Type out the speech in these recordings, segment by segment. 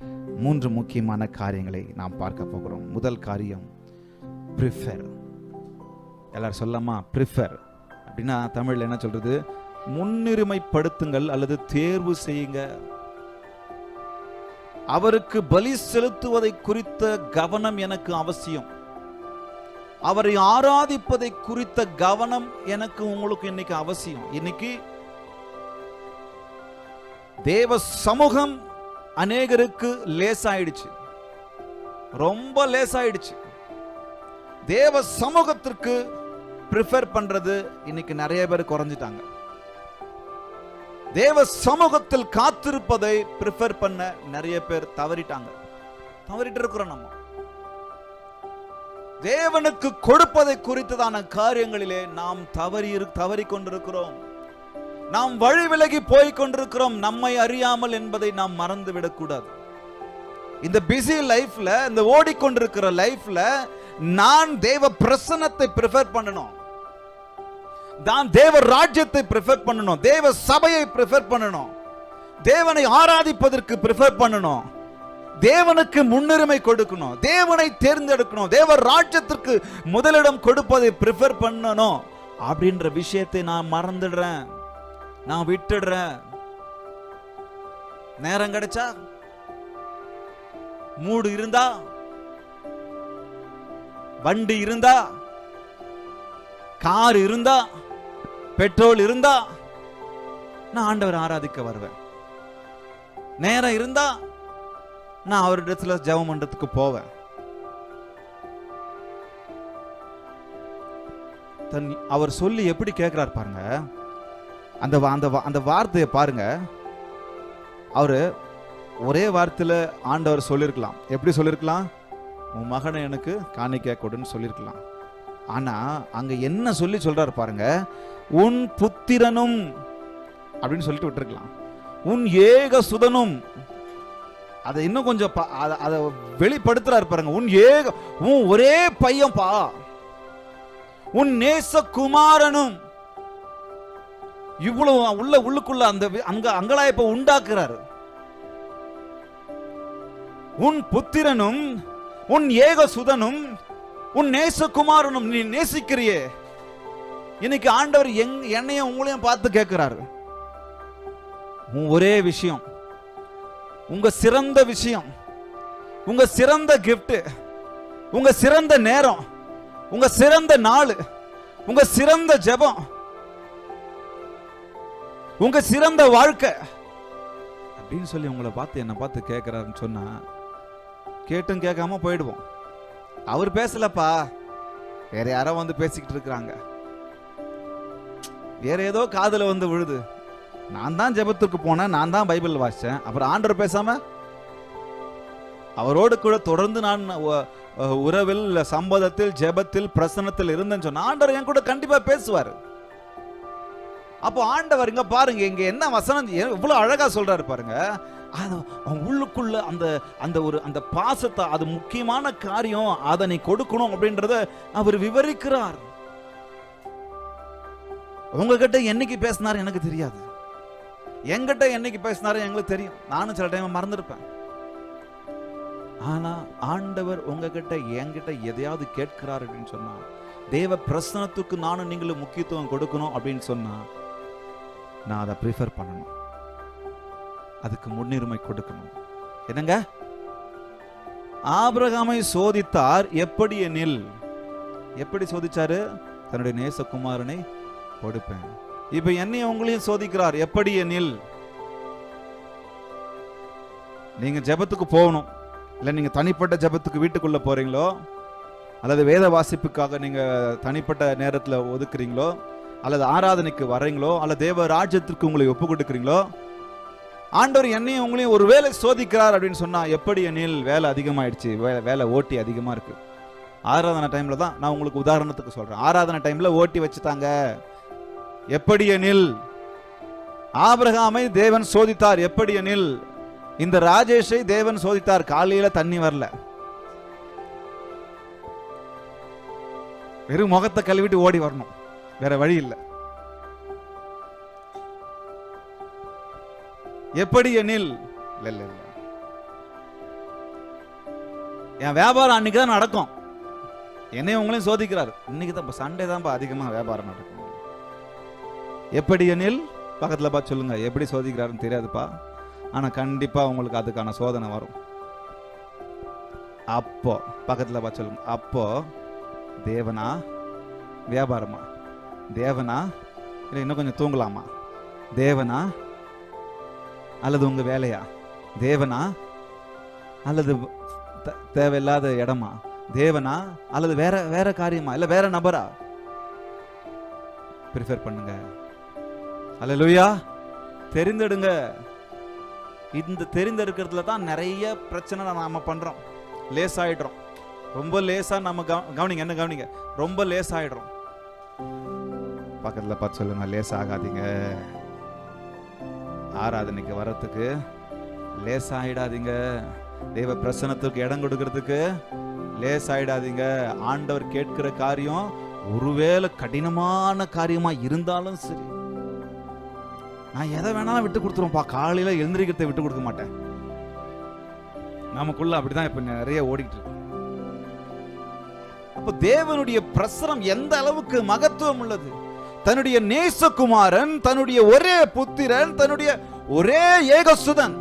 3 முக்கியமான காரியங்களை நாம் பார்க்க போகிறோம். முதல் காரியம் ப்ரிஃபர். எல்லாரும் சொல்லலாமா? ப்ரிஃபர் அப்படின்னா தமிழ்ல என்ன சொல்றது? முன்னுரிமைப்படுத்துங்கள் அல்லது தேர்வு செய்யுங்க. அவருக்கு பலி செலுத்துவதை குறித்த கவனம் எனக்கு அவசியம். அவரை ஆராதிப்பதை குறித்த கவனம் எனக்கு உங்களுக்கு இன்னைக்கு அவசியம். இன்னைக்கு தேவ சமூகம் அநேகருக்கு லேசாயிடுச்சு, ரொம்ப லேசாயிடுச்சு. தேவ சமூகத்திற்கு ப்ரிஃபர் பண்றது இன்னைக்கு நிறைய பேர் குறைஞ்சிட்டாங்க. தேவ சமூகத்தில் காத்திருப்பதை ப்ரிஃபர் பண்ண நிறைய பேர் தவறிட்டு இருக்கிறோம். நம்ம தேவனுக்கு கொடுப்பதை குறித்ததான காரியங்களிலே நாம் தவறி கொண்டிருக்கிறோம். நாம் வழி விலகி போய் கொண்டிருக்கிறோம், நம்மை அறியாமல் என்பதை நாம் மறந்து விடக்கூடாது. இந்த பிஸி லைஃப்ல, இந்த ஓடிக்கொண்டிருக்கிற லைஃப்ல நான் தேவ பிரசன்னத்தை ப்ரிஃபர் பண்ணணும், நான் தேவ ராஜ்யத்தை ப்ரிஃபர் பண்ணணும், தேவ சபையை ப்ரிஃபர் பண்ணணும், தேவனை ஆராதிப்பதற்கு ப்ரிஃபர் பண்ணணும், தேவனுக்கு முன்னுரிமை கொடுக்கணும், தேவனை தேர்ந்தெடுக்கணும், தேவ ராஜ்யத்திற்கு முதலிடம் கொடுப்பதை ப்ரிஃபர் பண்ணணும் அப்படின்ற விஷயத்தை நான் மறந்துடுறேன், நான் விட்டுடுறேன். நேரம் கிடைச்சா, மூடு இருந்தா, வண்டி இருந்தா, கார் இருந்தா, பெட்ரோல் இருந்தா நான் ஆண்டவரை ஆராதிக்க வருவேன். நேரம் இருந்தா நான் அவரிடத்துல ஜெபம் பண்றதுக்கு போவேன். அவர் சொல்லி எப்படி கேட்கிறார் பாருங்க. அந்த வார்த்தையை பாருங்க. அவரு ஒரே வார்த்தையில ஆண்டவர் சொல்லிருக்கலாம். எப்படி சொல்லிருக்கலாம்? உன் மகனை எனக்கு காணிக்கை கொடுன்னு சொல்லிருக்கலாம். ஆனா அங்க என்ன சொல்லி சொல்றாரு பாருங்க. உன் புத்திரனும் அப்படின்னு சொல்லிட்டு விட்டுருக்கலாம். உன் ஏக சுதனும், அதை இன்னும் கொஞ்சம் அதை வெளிப்படுத்துறாரு பாருங்க. உன் ஒரே பையன் பா, உன் நேச குமாரனும். இவ்வளவு உள்ளுக்குள்ள அந்த அங்கலாய்ப்பை உண்டாக்குறாரு. உன் புத்திரனும் உன் ஏக சுதனும் உன் நேசகுமாரனும் நீ நேசிக்கிறியே. இன்னைக்கு ஆண்டவர் என்னையும் உங்களையும் பார்த்து கேட்கிறாரு. ஒரே விஷயம், உங்க சிறந்த விஷயம், உங்க சிறந்த கிஃப்ட், உங்க சிறந்த நேரம், உங்க சிறந்த நாள், உங்க சிறந்த ஜெபம், உங்க சிறந்த வாழ்க்கை அப்படின்னு சொல்லி உங்களை பார்த்து என்ன பார்த்து கேட்கிறாருன்னு சொன்னா கேட்டும் கேட்காம போயிடுவோம். அவர் பேசலப்பா, வேற யாரோ வந்து பேசிக்கிட்டு இருக்கிறாங்க, வேற ஏதோ காதுல வந்து விழுது. நான் தான் ஜெபத்துக்கு போனேன், நான் தான் பைபிள் வாசிச்சேன். அப்புறம் ஆண்டவர் பேசாம அவரோடு கூட தொடர்ந்து நான் உறவில், சம்பதத்தில், ஜெபத்தில், பிரசன்னத்தில் இருந்தேன்னு சொன்ன ஆண்டவர் என் கூட கண்டிப்பா பேசுவார். அப்போ ஆண்டவர் இங்க பாருங்க, இங்க என்ன வசனம் இவ்வளவு அழகா சொல்றாரு பாருங்க. உள்ளுக்குள்ள அந்த பாசத்தை, அது முக்கியமான காரியம், அதை நீ கொடுக்கணும் அப்படின்றத அவர் விவரிக்கிறார். உங்ககிட்ட என்னைக்கு பேசினாரு எனக்கு தெரியாது, என்கிட்ட என்னைக்கு பேசினாரு எங்களுக்கு தெரியும். நானும் சில டைம் மறந்துருப்பேன். ஆனா ஆண்டவர் உங்ககிட்ட என்கிட்ட எதையாவது கேட்கிறார் அப்படின்னு சொன்னா, தேவ பிரசனத்துக்கு நானும் நீங்களும் முக்கியத்துவம் கொடுக்கணும் அப்படின்னு சொன்னா நான் அதை ப்ரிஃபர் பண்ணணும், அதுக்கு முன்னுரிமை கொடுக்கணும். என்னங்க? ஆபிரகாமை சோதித்தார். எப்படி எனில், எப்படி சோதிச்சாரு? தன்னுடைய நேசகுமாரனை கொடுப்பேன். இப்ப என்னையும் உங்களையும் சோதிக்கிறார். எப்படி எனில், நீங்க ஜெபத்துக்கு போகணும், இல்ல நீங்க தனிப்பட்ட ஜெபத்துக்கு வீட்டுக்குள்ள போறீங்களோ, அல்லது வேத வாசிப்புக்காக நீங்க தனிப்பட்ட நேரத்துல ஒதுக்குறீங்களோ, அல்லது ஆராதனைக்கு வர்றீங்களோ, அல்லது தேவ ராஜ்யத்திற்கு உங்களை ஒப்பு கொடுக்குறீங்களோ, ஆண்டவர் என்னையும் உங்களையும் ஒரு வேலை சோதிக்கிறார் அப்படின்னு சொன்னா, எப்படி எனில் வேலை அதிகமாயிடுச்சு, வேலை ஓட்டி அதிகமா இருக்கு. ஆராதனை டைம்ல தான் நான் உங்களுக்கு உதாரணத்துக்கு சொல்றேன். ஆராதனை டைம்ல ஓட்டி வச்சுட்டாங்க. எப்படி எனில் ஆபிரகாமை தேவன் சோதித்தார். எப்படி எனில் இந்த ராஜேஷை தேவன் சோதித்தார். காலையில தண்ணி வரல, வெறும் முகத்தை கழுவிட்டு ஓடி வரணும், வேற வழி இல்லை. எப்படி எனில் இல்ல என் வியாபாரம் அன்னைக்கு தான் நடக்கும். என்னையும் உங்களையும் சோதிக்கிறார். இன்னைக்கு தான் சண்டே தான்ப்பா அதிகமாக வியாபாரம் நடக்கும். எப்படி எனில் பக்கத்தில் பார்த்து சொல்லுங்க, எப்படி சோதிக்கிறாருன்னு தெரியாதுப்பா, ஆனால் கண்டிப்பாக உங்களுக்கு அதுக்கான சோதனை வரும். அப்போ பக்கத்தில் பார்த்து சொல்லுங்க, அப்போ தேவனா வியாபாரமா, தேவனா இல்லை இன்னும் கொஞ்சம் தூங்கலாமா, தேவனா அல்லது உங்க வேலையா, தேவனா அல்லது தேவையில்லாத இடமா, தேவனா அல்லது வேற வேற காரியமா, இல்ல வேற நபரா, ப்ரிஃபர் பண்ணுங்க. அல்லேலூயா. தெரிந்தெடுங்க. இந்த தெரிந்தெடுக்கிறதுல தான் நிறைய பிரச்சனை நாம பண்றோம். லேசாயிடுறோம். ரொம்ப லேசா நம்ம கவனிங்க, என்ன கவனிங்க, ரொம்ப லேசாயிடுறோம். பக்கத்துல பார்த்து சொல்லுங்க, லேஸ் ஆகாதீங்க. ஆராதனைக்கு வர்றதுக்கு லேஸ் ஆயிடாதீங்க. தேவ பிரசன்னத்துக்கு இடம் கொடுக்கறதுக்கு லேஸ் ஆயிடாதீங்க. ஆண்டவர் கேட்கிற காரியம் ஒருவேளை கடினமான காரியமா இருந்தாலும் சரி, நான் எதை வேணாலும் விட்டு கொடுத்துருவோம்ப்பா, காலையில எழுந்திரிக்கிறதை விட்டு கொடுக்க மாட்டேன். நமக்குள்ள அப்படிதான் இப்ப நிறைய ஓடிட்டு இருக்கு. அப்ப தேவனுடைய பிரசனம் எந்த அளவுக்கு மகத்துவம் உள்ளது. தன்னுடைய நேசகுமாரன், தன்னுடைய ஒரே புத்திரன், தன்னுடைய ஒரே ஏகசுதன்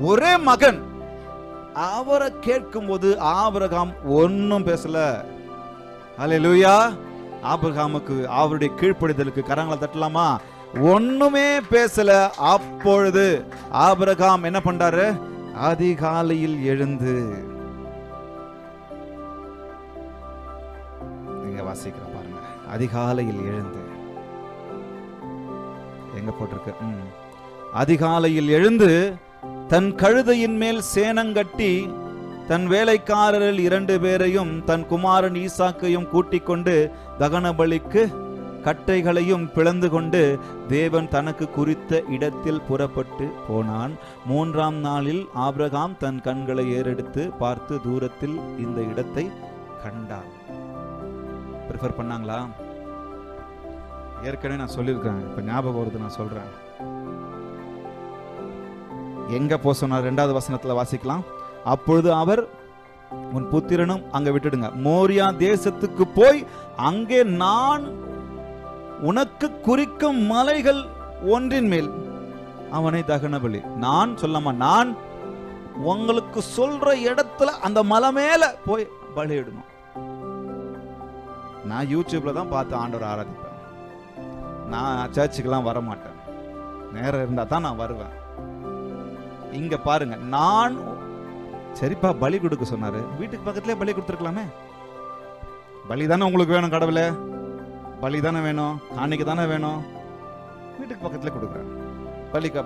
ஒரே மகன், அவரை கேட்கும் போது ஆபிரகாம் ஒன்னும் பேசல. அல்லேலூயா. ஆபிரகாமுக்கு அவருடைய கீழ்ப்படிதலுக்கு கரங்களை தட்டலாமா? ஒண்ணுமே பேசல. அப்பொழுது ஆபிரகாம் என்ன பண்றாரு? அதிகாலையில் எழுந்து, நீங்க வாசிக்கிற பாருங்க, அதிகாலையில் எழுந்து, எங்க போட்டிருக்கு? அதிகாலையில் எழுந்து தன் கழுதையின் மேல் சேனங்கட்டி தன் வேலைக்காரரில் 2 பேரையும் தன் குமாரன் ஈசாக்கையும் கூட்டிக் கொண்டு தகன பலிக்கு கட்டைகளையும் பிளந்து கொண்டு தேவன் தனக்கு குறித்த இடத்தில் புறப்பட்டு போனான். 3ஆம் நாளில் ஆபிரகாம் தன் கண்களை ஏறெடுத்து பார்த்து தூரத்தில் இந்த இடத்தை கண்டான். ப்ரிஃபர் பண்ணாங்களா? ஏற்கனவே நான் சொல்லியிருக்கேன், இப்ப ஞாபகம் வருது, நான் சொல்றேன். எங்க போ சொன்னார்? 2வது வசனத்துல வாசிக்கலாம். அப்பொழுது அவர், உன் புத்திரனும் அங்க விட்டுடுங்க, மோரியா தேசத்துக்கு போய் அங்கே நான் உனக்கு குறிக்கும் மலைகள் ஒன்றின் மேல் அவனை தகன பலி. நான் சொல்லாமா, நான் உங்களுக்கு சொல்ற இடத்துல அந்த மலை மேல போய் பலியிடணும். நான் யூடியூப்ல தான் பார்த்து ஆண்டவர் ஆராதிப்பேன். நான் சர்ச்சுக்கெல்லாம் வர மாட்டேன். நேரம் இருந்தா தான் நான் வருவேன். இங்க பாருங்க, நான் சரிப்பா பலி கொடுக்க சொன்னாரு, வீட்டுக்கு பக்கத்துலயே பலி கொடுத்துருக்கலாமே. பலி தானே உங்களுக்கு வேணும், கடவுளே பலி தானே வேணும், காணிக்கை தானே வேணும், வீட்டுக்கு பக்கத்துல கொடுக்குறேன்.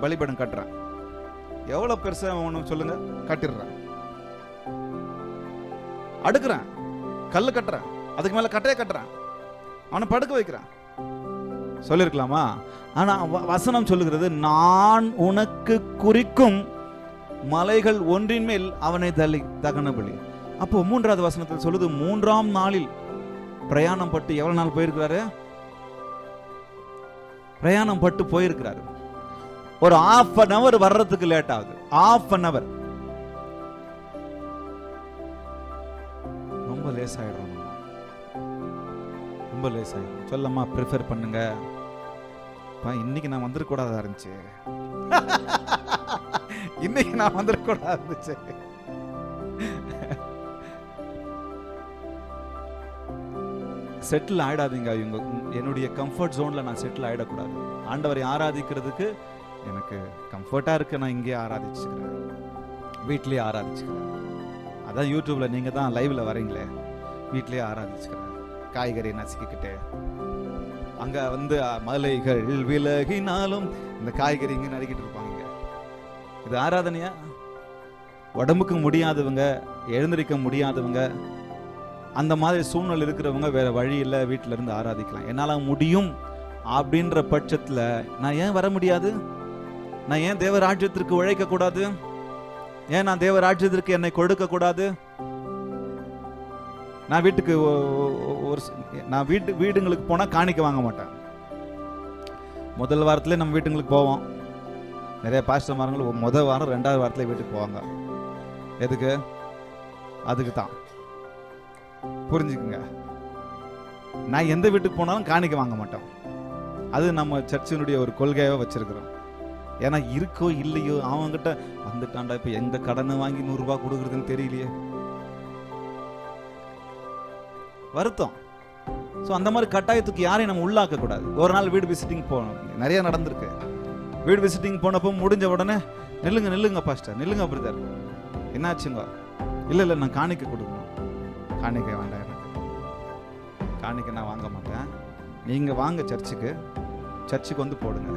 பலிபடம் கட்டுறேன். எவ்வளவு பெருசா வேணும் சொல்லுங்க, கட்டிடுறேன். அடுக்குறேன், கல்லு கட்டுறேன், அதுக்கு மேல கட்டையை கட்டுறேன், அவனை படுக்க வைக்கிறேன். சொல்லிருக்கலாமா? ஆனா வசனம் சொல்லுகிறது, நான் உனக்கு குறிக்கும் மலைகள் ஒன்றின் மேல் அவனை தகன பலி. அப்போ 3வது வசனத்தில் சொல்லுது, 3ஆம் நாளில் பிரயாணம் பட்டு. எவ்வளவு நாள் போயிருக்கிறாரு? பிரயாணம் பட்டு போயிருக்கிறாரு. ஒரு 1/2 hour வர்றதுக்கு லேட் ஆகுது. 1/2 hour. ரொம்ப லேஸ் ஆயிடும், ரொம்ப லேஸ் ஆயிடும். சொல்லம்மா, ப்ரிஃபர் பண்ணுங்க. இன்னைக்கு நான் வந்துடக்கூடாதா இருந்துச்சு, இன்னைக்கு நான் வந்துடக்கூடாது இருந்துச்சு. செட்டில் ஆயிடாதீங்க. இவங்க என்னுடைய கம்ஃபர்ட் ஜோன்ல நான் செட்டில் ஆயிடக்கூடாது. ஆண்டவரை ஆராதிக்கிறதுக்கு எனக்கு கம்ஃபர்ட்டா இருக்கு, நான் இங்கே ஆராதிச்சுக்கிறேன், வீட்லயே ஆராதிச்சுக்கிறேன். அதான் யூடியூப்ல நீங்க தான் லைவ்ல வரீங்களே, வீட்லயே ஆராதிச்சுக்கிறேன். காய்கறி நசுக்கிக்கிட்டு, அங்க வந்து மலைகள் விலகினாலும் இந்த காய்கறி இங்க நறுக்கிட்டு இருப்பாங்க. இது ஆராதனையா? உடம்புக்கு முடியாதவங்க, எழுந்திருக்க முடியாதவங்க, அந்த மாதிரி சூழ்நிலை இருக்கிறவங்க வேற வழி இல்லை, வீட்டில இருந்து ஆராதிக்கலாம். என்னால முடியும் அப்படின்ற பட்சத்துல நான் ஏன் வர முடியாது? நான் ஏன் தேவராஜ்யத்திற்கு உழைக்க கூடாது? ஏன் நான் தேவராஜ்யத்திற்கு என்னை கொடுக்க கூடாது? நான் வீட்டுக்கு வீடுங்களுக்கு போனா காணிக்க வாங்க மாட்டேன். முதல் வாரத்துல நம்ம வீட்டுங்களுக்கு போவோம். நிறைய பாஸ்டர்மார்கள் முதல் வாரம் 2வது வாரத்துல வீட்டுக்கு போவாங்க. எதுக்கு? அதுக்கு தான். புரிஞ்சுக்குங்க. நான் எந்த வீட்டுக்கு போனாலும் காணிக்க வாங்க மாட்டோம். அது நம்ம சர்ச்சினுடைய ஒரு கொள்கையாக வச்சிருக்கிறோம். ஏன்னா இருக்கோ இல்லையோ அவங்ககிட்ட வந்துட்டான்டா, இப்ப எந்த கடனை வாங்கி 100 ரூபாய் கொடுக்குறதுன்னு தெரியலையே, வருத்தம். ஸோ அந்த மாதிரி கட்டாயத்துக்கு யாரையும் நம்ம உள்ளாக்க கூடாது. ஒரு நாள் வீடு விசிட்டிங் போனோம், நிறைய நடந்திருக்கு. வீடு விசிட்டிங் போனப்போ முடிஞ்ச உடனே நில்லுங்க பாஸ்டர், நில்லுங்க பிரதர், என்னாச்சுங்க? இல்லை நான் காணிக்க கொடுக்கணும். காணிக்க வேண்டாம், எனக்கு காணிக்க நான் வாங்க மாட்டேன், நீங்கள் வாங்க சர்ச்சுக்கு வந்து போடுங்க,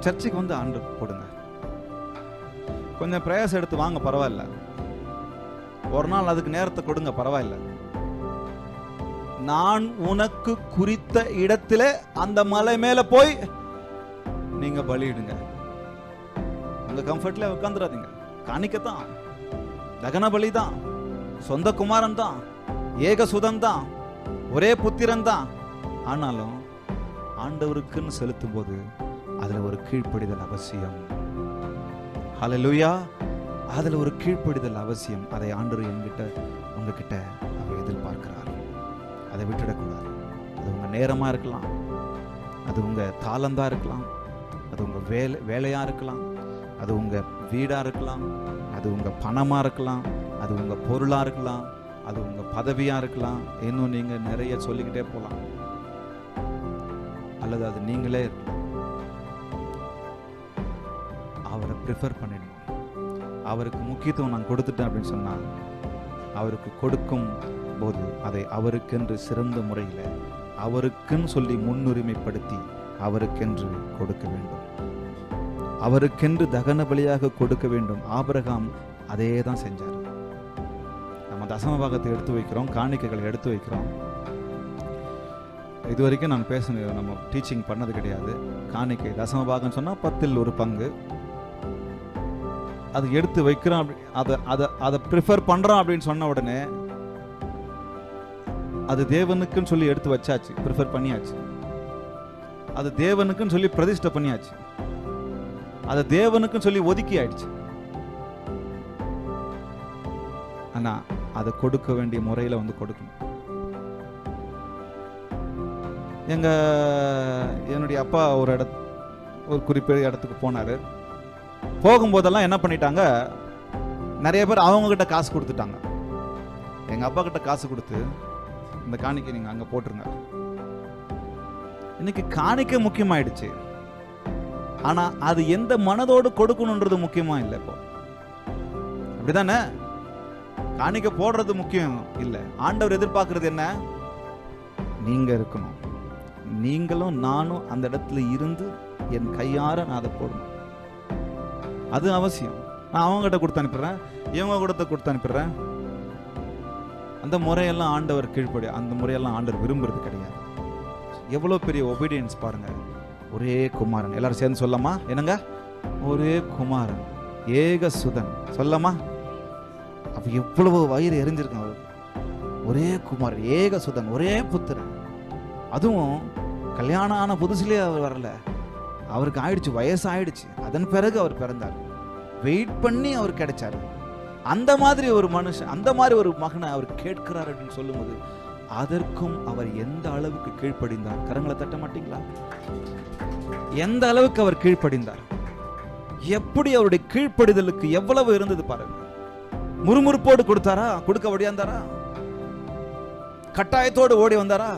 சர்ச்சுக்கு வந்து ஆண்டு போடுங்க, கொஞ்சம் பிரயாசம் எடுத்து வாங்க, பரவாயில்ல, ஒரு நாள் அதுக்கு நேரத்தை கொடுங்க, பரவாயில்ல. நான் உனக்கு குறித்த இடத்துல அந்த மலை மேல போய் நீங்க பலியிடுங்க. உங்க கம்ஃபர்ட்ல உட்காந்துடாதீங்க. காணிக்கத்தான், தகன பலி தான், சொந்த குமாரன் தான், ஏக சுதன் தான், ஒரே புத்திரன் தான். ஆனாலும் ஆண்டவருக்குன்னு செலுத்தும் போது அதுல ஒரு கீழ்ப்படிதல் அவசியம். ஹல்லேலூயா. அதுல ஒரு கீழ்ப்படிதல் அவசியம். அதை ஆண்டவர் என்கிட்ட உங்ககிட்ட அவர் எதிர்பார்க்கிறார். அதை விட்டுடக்கூடாது. அது உங்க நேரமா இருக்கலாம், அது உங்க தாளந்தா இருக்கலாம், அது உங்க வேலையா இருக்கலாம், அது உங்க வீடா இருக்கலாம், அது உங்க பணமா இருக்கலாம், அது உங்க பொருளா இருக்கலாம், அது உங்க பதவியா இருக்கலாம், இன்னும் நீங்க நிறைய சொல்லிக்கிட்டே போகலாம். அல்லது அது நீங்களே இருக்கலாம். அவரை ப்ரிஃபர் பண்ணிடணும். அவருக்கு முக்கியத்துவம் நான் கொடுத்துட்டேன் அப்படின்னு சொன்னா, அவருக்கு கொடுக்கும் போது அதை அவருக்கென்று சிறந்த முறையில் அவருக்குன்னு சொல்லி முன்னுரிமைப்படுத்தி அவருக்கென்று கொடுக்க வேண்டும். அவருக்கென்று தகன பலியாக கொடுக்க வேண்டும். ஆபிரகாம் அதே தான் செஞ்சார். நம்ம தசம பாகத்தை எடுத்து வைக்கிறோம், காணிக்கைகளை எடுத்து வைக்கிறோம். இது வரைக்கும் நான் பேசுனது, நம்ம டீச்சிங் பண்ணது கிடையாது. காணிக்கை தசம பாகம் சொன்னால் 10ல் 1 பங்கு. அது எடுத்து வைக்கிறோம், அதை ப்ரிஃபர் பண்ணுறோம் அப்படின்னு சொன்ன உடனே அது தேவனுக்குன்னு சொல்லி எடுத்து வச்சாச்சு, ப்ரிஃபர் பண்ணியாச்சு. அது தேவனுக்குன்னு சொல்லி பிரதிஷ்டை பண்ணியாச்சு. அது தேவனுக்குன்னு சொல்லி ஒதுக்கி ஆயிடுச்சு. ஆனா அதை கொடுக்க வேண்டிய முறையில வந்து கொடுக்கணும். என்னுடைய அப்பா ஒரு குறிப்பிட்ட இடத்துக்கு போனாரு. போகும்போதெல்லாம் என்ன பண்ணிட்டாங்க, நிறைய பேர் அவங்க கிட்ட காசு கொடுத்துட்டாங்க. எங்க அப்பா கிட்ட காசு கொடுத்து, இந்த காணிக்கை நீங்க அங்க போட்டுருங்க. இன்னைக்கு காணிக்கை முக்கியமாயிடுச்சு. ஆனா அது எந்த மனதோடு கொடுக்கணும்ன்றது முக்கியமா இல்லை. இப்போ அப்படிதானே? காணிக்கை போடுறது முக்கியம் இல்லை. ஆண்டவர் எதிர்பார்க்கறது என்ன? நீங்க இருக்கணும். நீங்களும் நானும் அந்த இடத்துல இருந்து என் கையார நான் அதை போடணும். அது அவசியம். நான் அவங்க கிட்ட கொடுத்து அனுப்பிடுறேன், இவங்க கொடுத்து அனுப்பிடுறேன். அந்த முறையெல்லாம் ஆண்டவர் கீழ்ப்படி, அந்த முறையெல்லாம் ஆண்டவர் விரும்புறது கிடையாது. எவ்வளோ பெரிய ஒபீடியன்ஸ் பாருங்க. ஒரே குமாரன், எல்லாரும் சேர்ந்து சொல்லமா? என்னங்க? ஒரே குமாரன், ஏக சுதன். சொல்லமா? அப்ப எவ்வளவு வயிறு எரிஞ்சிருக்கும் அவருக்கு. ஒரே குமாரன், ஏக சுதன், ஒரே புத்திரன். அதுவும் கல்யாணம் ஆன புதுசுலேயே அவர் வரல, அவருக்கு ஆயிடுச்சு, வயசு ஆயிடுச்சு. அதன் பிறகு அவர் பிறந்தார். வெயிட் பண்ணி அவர் கிடைச்சாரு. அந்த மாதிரி ஒரு மனுஷன், அந்த மாதிரி ஒரு மகனை அவர் கேட்கிறார் அப்படின்னு சொல்லும்போது அதற்கும் அவர் எந்த அளவுக்கு கீழ்ப்படிந்தார். கரங்களை தட்ட மாட்டீங்களா? எந்த அளவுக்கு அவர் கீழ்ப்படிந்தார், எப்படி அவருடைய கீழ்ப்படிதலுக்கு எவ்வளவு இருந்தது பாருங்க. முறுமுறுப்போடு கொடுத்தாரா? கொடுக்க ஓடியாந்தாரா? கட்டாயத்தோடு ஓடி வந்தாரா?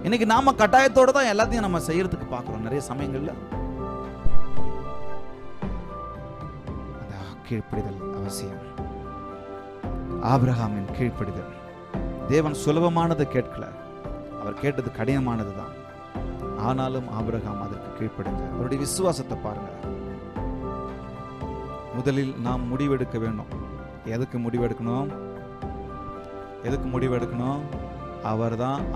இன்னைக்கு நாம கட்டாயத்தோட தான் எல்லாத்தையும் நம்ம செய்யறதுக்கு பார்க்கிறோம் நிறைய சமயங்கள்ல. கீழ்ப்படிதல் அவசியம். ஆபிரகாமின் கீழ்ப்படிதல். தேவன் சுலபமானதை கேட்கல, அவர் கேட்டது கடினமானது தான். ஆனாலும் ஆபிரகாம் அதற்கு கீழ்ப்படிந்தார். அவருடைய விசுவாசத்தை பாருங்க. முதலில் நாம் முடிவெடுக்க வேண்டும். எதுக்கு முடிவெடுக்கணும்?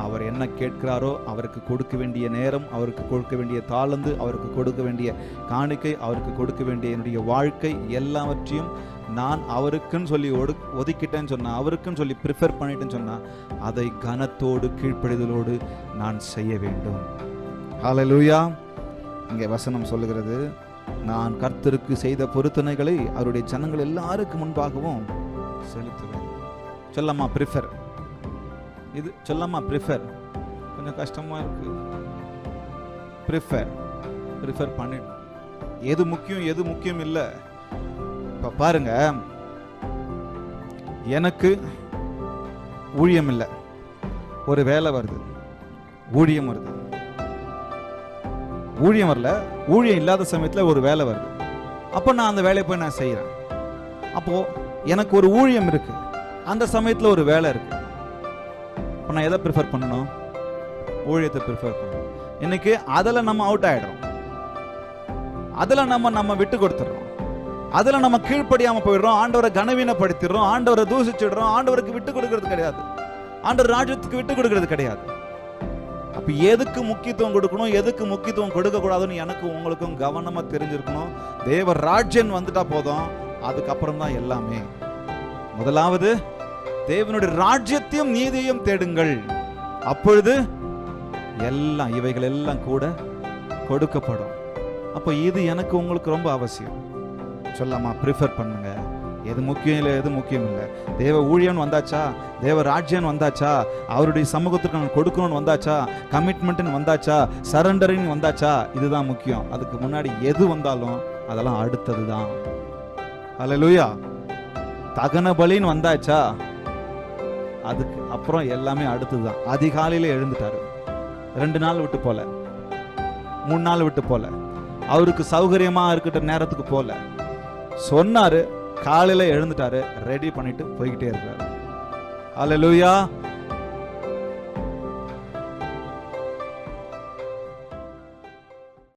அவர் என்ன கேட்கிறாரோ அவருக்கு கொடுக்க வேண்டிய நேரம், அவருக்கு கொடுக்க வேண்டிய தாளந்து, அவருக்கு கொடுக்க வேண்டிய காணிக்கை, அவருக்கு கொடுக்க வேண்டிய என்னுடைய வாழ்க்கை எல்லாவற்றையும் நான் அவருக்குன்னு சொல்லி ஒதுக்கிட்டேன்னு சொன்னா, அவருக்குன்னு சொல்லி ப்ரிஃபர் பண்ணிட்டேன்னு சொன்னா, அதை கனத்தோடு கீழ்ப்படிதலோடு நான் செய்ய வேண்டும். ஹல்லேலூயா. இங்கே வசனம் சொல்லுகிறது, நான் கர்த்தருக்கு செய்த பொருத்தனைகளை அவருடைய ஜனங்கள் எல்லாருக்கும் முன்பாகவும் செலுத்துவேன். சொல்லம்மா ப்ரிஃபர், இது சொல்லம்மா ப்ரிஃபர். கொஞ்சம் கஷ்டமா இருக்கு. ப்ரிஃபர் பண்ணிடும். எது முக்கியம் எது முக்கியம் இல்லை. இப்ப பாருங்க, எனக்கு ஊழியம் இல்லை, ஒரு வேலை வருது, ஊழியம் வருது. ஊழியம் வரல, ஊழியம் இல்லாத சமயத்தில் ஒரு வேலை வருது. அப்போ நான் அந்த வேலையை போய் நான் செய்கிறேன். அப்போ எனக்கு ஒரு ஊழியம் இருக்கு, அந்த சமயத்தில் ஒரு வேலை இருக்கு. இப்போ நான் எதை ப்ரிஃபர் பண்ணணும்? ஊழியத்தை ப்ரிஃபர் பண்ணணும். இன்னைக்கு அதில் நம்ம அவுட் ஆயிடுறோம், அதில் நம்ம விட்டு கொடுத்துடுறோம், அதில் நம்ம கீழ்ப்படியாமல் போயிடுறோம், ஆண்டவரை கனவீனப்படுத்திடுறோம், ஆண்டவரை தூசிச்சிடுறோம், ஆண்டவருக்கு விட்டு கொடுக்கறது கிடையாது, ஆண்டவர் ராஜ்யத்துக்கு விட்டு கொடுக்கறது கிடையாது. அப்ப எதுக்கு முக்கியத்துவம் கொடுக்கணும், எதுக்கு முக்கியத்துவம் கொடுக்க கூடாதுன்னு எனக்கு உங்களுக்கும் கவனமா தெரிஞ்சிருக்கணும். தேவ ராஜ்யம் வந்துட்டா போதும், அதுக்கப்புறம் தான் எல்லாமே. முதலாவது தேவனுடைய ராஜ்யத்தையும் நீதியையும் தேடுங்கள், அப்பொழுது எல்லாம் இவைகள் எல்லாம் கூட கொடுக்கப்படும். அப்போ இது எனக்கு உங்களுக்கு ரொம்ப அவசியம். சொல்லாமா ப்ரிஃபர் பண்ணுங்க. எது முக்கியம் இல்லை, எது முக்கியம் இல்லை. தேவ ஊழியன் வந்தாச்சா, தேவ ராஜ்யன் வந்தாச்சா, அவருடைய சமூகத்துக்கு நான் கொடுக்கணும்னு வந்தாச்சா, கமிட்மெண்ட்னு வந்தாச்சா, சரண்டரிங் வந்தாச்சா, இதுதான் முக்கியம். அதுக்கு முன்னாடி எது வந்தாலும் அதெல்லாம் அடுத்தது தான். ஹல்லேலூயா. தகன பலின்னு வந்தாச்சா, அதுக்கு அப்புறம் எல்லாமே அடுத்தது தான். அதிகாலையில எழுந்துட்டாரு, 2 நாள் விட்டு போல, 3 நாள் விட்டு போல, அவருக்கு சௌகரியமா இருக்கிற நேரத்துக்கு போல சொன்னாரு, காலையில எழுந்துட்டாரு, ரெடி பண்ணிட்டு போய்கிட்டே இருக்காரு. ஹல்லேலூயா.